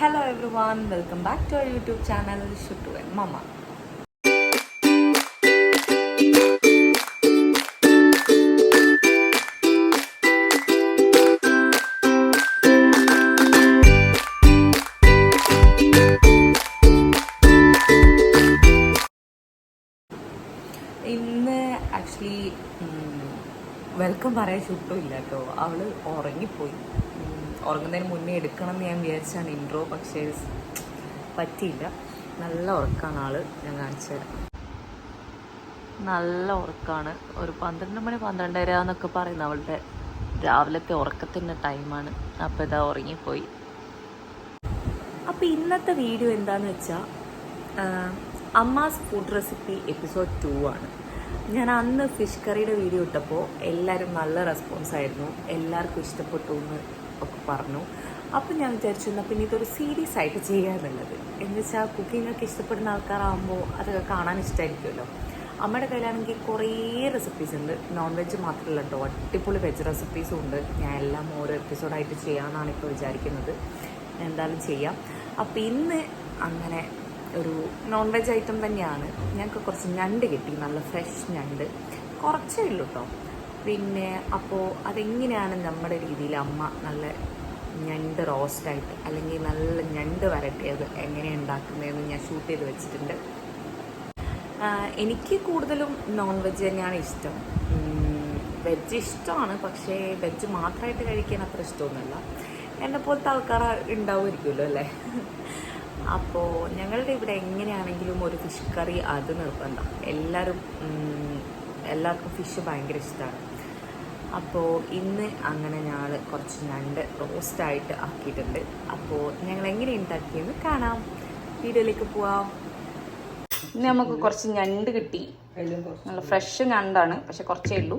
Hello everyone, welcome back to our YouTube channel Shuttu and Mama. ഇന്ന് actually welcome പറയാൻ ഷൂട്ടും ഇല്ല കേട്ടോ. അവള് ഉറങ്ങിപ്പോയി. ഉറങ്ങുന്നതിന് മുന്നേ എടുക്കണം എന്ന് ഞാൻ വിചാരിച്ചാണ് ഇൻട്രോ, പക്ഷേ പറ്റിയില്ല. നല്ല ഉറക്കമാണ് ആള്. ഞാൻ കാണിച്ചു തരാം. നല്ല ഉറക്കമാണ്. ഒരു 12 മണി 12:30 എന്നൊക്കെ പറയുന്നത് അവളുടെ രാവിലത്തെ ഉറക്കത്തിൻ്റെ ടൈമാണ്. അപ്പോൾ ഇതാ ഉറങ്ങിപ്പോയി. അപ്പോൾ ഇന്നത്തെ വീഡിയോ എന്താണെന്ന് വെച്ചാൽ അമ്മാസ് ഫുഡ് റെസിപ്പി എപ്പിസോഡ് 2 ആണ്. ഞാൻ അന്ന് ഫിഷ് കറിയുടെ വീഡിയോ ഇട്ടപ്പോൾ എല്ലാവരും നല്ല റെസ്പോൺസായിരുന്നു. എല്ലാവർക്കും ഇഷ്ടപ്പെട്ടു എന്ന് ഒക്കെ പറഞ്ഞു. അപ്പം ഞാൻ വിചാരിച്ചു എന്നാൽ പിന്നെ ഇതൊരു സീരീസ് ആയിട്ട് ചെയ്യാന്നുള്ളത്. എന്ന് വെച്ചാൽ കുക്കിങ്ങൊക്കെ ഇഷ്ടപ്പെടുന്ന ആൾക്കാരാകുമ്പോൾ അതൊക്കെ കാണാൻ ഇഷ്ടമായിരിക്കുമല്ലോ. അമ്മയുടെ കയ്യിലാണെങ്കിൽ കുറേ റെസിപ്പീസ് ഉണ്ട്. നോൺ വെജ് മാത്രമല്ല കേട്ടോ, അടിപൊളി വെജ് റെസിപ്പീസും ഉണ്ട്. ഞാൻ എല്ലാം ഓരോ എപ്പിസോഡായിട്ട് ചെയ്യാമെന്നാണ് ഇപ്പോൾ വിചാരിക്കുന്നത്. എന്തായാലും ചെയ്യാം. അപ്പോൾ ഇന്ന് അങ്ങനെ ഒരു നോൺ വെജ് ഐറ്റം തന്നെയാണ്. ഞങ്ങൾക്ക് കുറച്ച് ഞണ്ട് കിട്ടി, നല്ല ഫ്രഷ് ഞണ്ട്. കുറച്ചേ ഉള്ളൂ കേട്ടോ. പിന്നെ അപ്പോൾ അതെങ്ങനെയാണ് നമ്മുടെ രീതിയിൽ അമ്മ നല്ല ഞണ്ട് റോസ്റ്റായിട്ട് അല്ലെങ്കിൽ നല്ല ഞണ്ട് വരട്ടിയത് എങ്ങനെയാണ് ഉണ്ടാക്കുന്നതെന്ന് ഞാൻ ഷൂട്ട് ചെയ്ത് വെച്ചിട്ടുണ്ട്. എനിക്ക് കൂടുതലും നോൺ വെജ് തന്നെയാണ് ഇഷ്ടം. വെജ് ഇഷ്ടമാണ്, പക്ഷേ വെജ് മാത്രമായിട്ട് കഴിക്കാൻ അത്ര ഇഷ്ടമൊന്നുമല്ല. എന്നെ പോലത്തെ ആൾക്കാർ ഉണ്ടാവുമായിരിക്കുമല്ലോ അല്ലേ. അപ്പോൾ ഞങ്ങളുടെ ഇവിടെ എങ്ങനെയാണെങ്കിലും ഒരു ഫിഷ് കറി അത് നിർബന്ധം. എല്ലാവർക്കും ഫിഷ് ഭയങ്കര ഇഷ്ടമാണ്. അപ്പോൾ ഇന്ന് അങ്ങനെ ഞങ്ങൾ കുറച്ച് ഞണ്ട് റോസ്റ്റായിട്ട് ആക്കിയിട്ടുണ്ട്. അപ്പോൾ ഞങ്ങൾ എങ്ങനെ ഉണ്ടാക്കിയെന്ന് കാണാം. വീഡിയോയിലേക്ക് പോവാം. ഇന്ന് നമുക്ക് കുറച്ച് ഞണ്ട് കിട്ടി. നല്ല ഫ്രഷ് ഞണ്ടാണ്, പക്ഷെ കുറച്ചേ ഉള്ളൂ.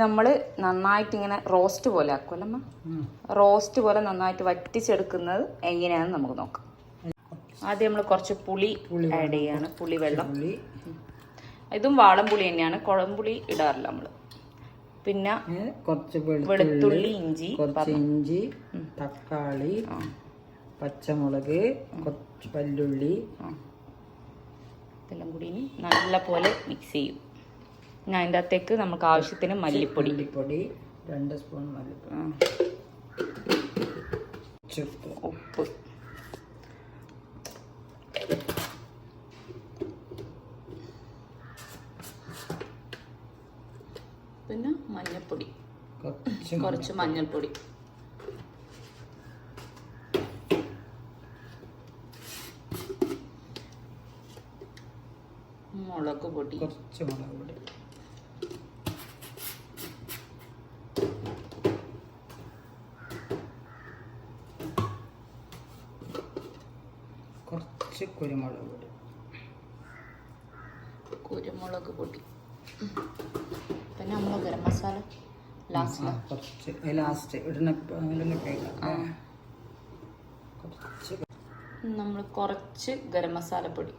നമ്മൾ നന്നായിട്ട് ഇങ്ങനെ റോസ്റ്റ് പോലെ ആക്കുമല്ലമ്മ. റോസ്റ്റ് പോലെ നന്നായിട്ട് വറ്റിച്ചെടുക്കുന്നത് എങ്ങനെയാണെന്ന് നമുക്ക് നോക്കാം. ആദ്യം നമ്മൾ കുറച്ച് പുളി ആഡ് ചെയ്യാണ്. പുളി വെള്ളം. ഇതും വാളംപുളി തന്നെയാണ്, കുഴമ്പുളി ഇടാറില്ല നമ്മൾ. പിന്നെ കുറച്ച് വെളുത്തുള്ളി, ഇഞ്ചി, തക്കാളി, പച്ചമുളക്, കുറച്ച് വല്ലുള്ളി, ഇതെല്ലാം കൂടി നല്ല പോലെ മിക്സ് ചെയ്യും. ഞാൻ അതിൻ്റെ അകത്തേക്ക് നമുക്ക് ആവശ്യത്തിന് മല്ലിപ്പൊടി 2 സ്പൂൺ മല്ലിപ്പൊടി, ഉപ്പ്, പിന്നെ മഞ്ഞൾപ്പൊടി, കുറച്ച് മഞ്ഞൾപ്പൊടി, മുളക് പൊടി, കുറച്ച് മുളക് പൊടി, കുറച്ച് കുരുമുളക് പൊടി, പിന്നെ നമ്മൾ ഗരം മസാല ലാസ്റ്റ് ഇടുന്ന. നമ്മൾ കുറച്ച് ഗരം മസാലപ്പൊടി,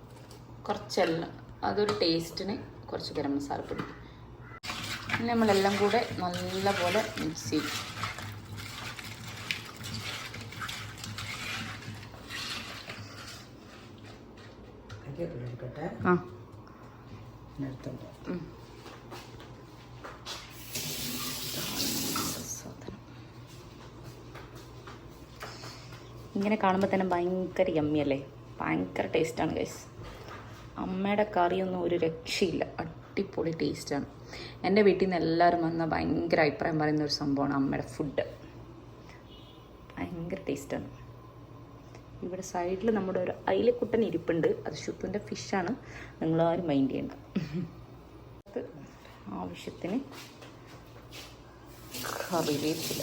കുറച്ചെല്ലാം അതൊരു ടേസ്റ്റിന് കുറച്ച് ഗരം മസാലപ്പൊടി. പിന്നെ നമ്മളെല്ലാം കൂടെ നല്ല പോലെ മിക്സ് ചെയ്യും. ഇങ്ങനെ കാണുമ്പോൾ തന്നെ ഭയങ്കര യമ്മിയല്ലേ, ഭയങ്കര ടേസ്റ്റാണ് ഗൈസ്. അമ്മയുടെ കറിയൊന്നും ഒരു രക്ഷയില്ല, അടിപൊളി ടേസ്റ്റാണ്. എൻ്റെ വീട്ടിൽ നിന്ന് എല്ലാവരും വന്നാൽ ഭയങ്കര അഭിപ്രായം പറയുന്ന ഒരു സംഭവമാണ് അമ്മയുടെ ഫുഡ്. ഭയങ്കര ടേസ്റ്റാണ്. ഇവിടെ സൈഡിൽ നമ്മുടെ ഒരു അയിലക്കുട്ടൻ ഇരിപ്പുണ്ട്. അത് ഷുട്ടുവിൻ്റെ ഫിഷാണ്, നിങ്ങളാരും മൈൻഡ് ചെയ്യണ്ട. ആവശ്യത്തിന് കറിവേപ്പില,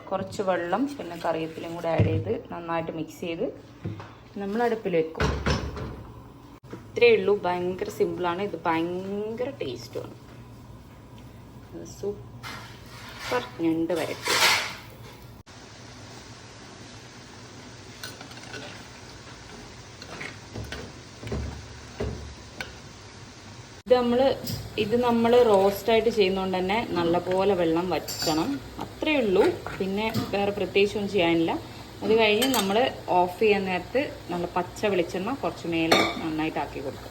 കുറച്ച് വെള്ളം, പിന്നെ കറിവേപ്പിലയും കൂടെ ആഡ് ചെയ്ത് നന്നായിട്ട് മിക്സ് ചെയ്ത് നമ്മൾ അടുപ്പിൽ വെക്കും. ഇത്രയേ ഉള്ളൂ. ഭയങ്കര സിമ്പിളാണ്. ഇത് ഭയങ്കര ടേസ്റ്റുമാണ്. സൂപ്പർ ഞണ്ട് വരട്ടി. ഇത് നമ്മൾ റോസ്റ്റായിട്ട് ചെയ്യുന്നതുകൊണ്ട് തന്നെ നല്ലപോലെ വെള്ളം വറ്റണം. ഇത്രയേ ഉള്ളൂ. പിന്നെ വേറെ പ്രത്യേകിച്ചൊന്നും ചെയ്യാനില്ല. അത് കഴിഞ്ഞ് നമ്മൾ ഓഫ് ചെയ്യാൻ നേരത്ത് നല്ല പച്ച വെളിച്ചെണ്ണ കുറച്ച് മേലെ നന്നായിട്ട് ആക്കി കൊടുക്കും.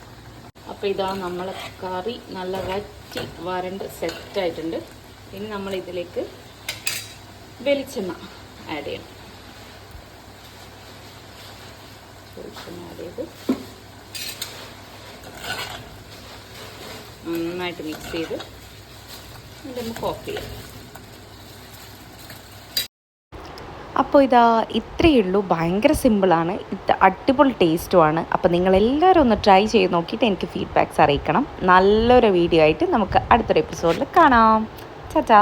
അപ്പോൾ ഇതാ നമ്മളെ കറി നല്ല വറ്റി വരണ്ട് സെറ്റായിട്ടുണ്ട്. ഇനി നമ്മൾ ഇതിലേക്ക് വെളിച്ചെണ്ണ ആഡ് ചെയ്യണം. വെളിച്ചെണ്ണ ആഡ് ചെയ്ത് നന്നായിട്ട് മിക്സ് ചെയ്ത് നമുക്ക് ഓഫ് ചെയ്യാം. അപ്പോൾ ഇതാ ഇത്രയേ ഉള്ളൂ. ഭയങ്കര സിമ്പിളാണ്, ഇത് അടിപൊളി ടേസ്റ്റുമാണ്. അപ്പോൾ നിങ്ങളെല്ലാവരും ഒന്ന് ട്രൈ ചെയ്ത് നോക്കിയിട്ട് എനിക്ക് ഫീഡ്ബാക്ക്സ് അറിയിക്കണം. നല്ലൊരു വീഡിയോ ആയിട്ട് നമുക്ക് അടുത്തൊരു എപ്പിസോഡിൽ കാണാം. ചാച്ചാ.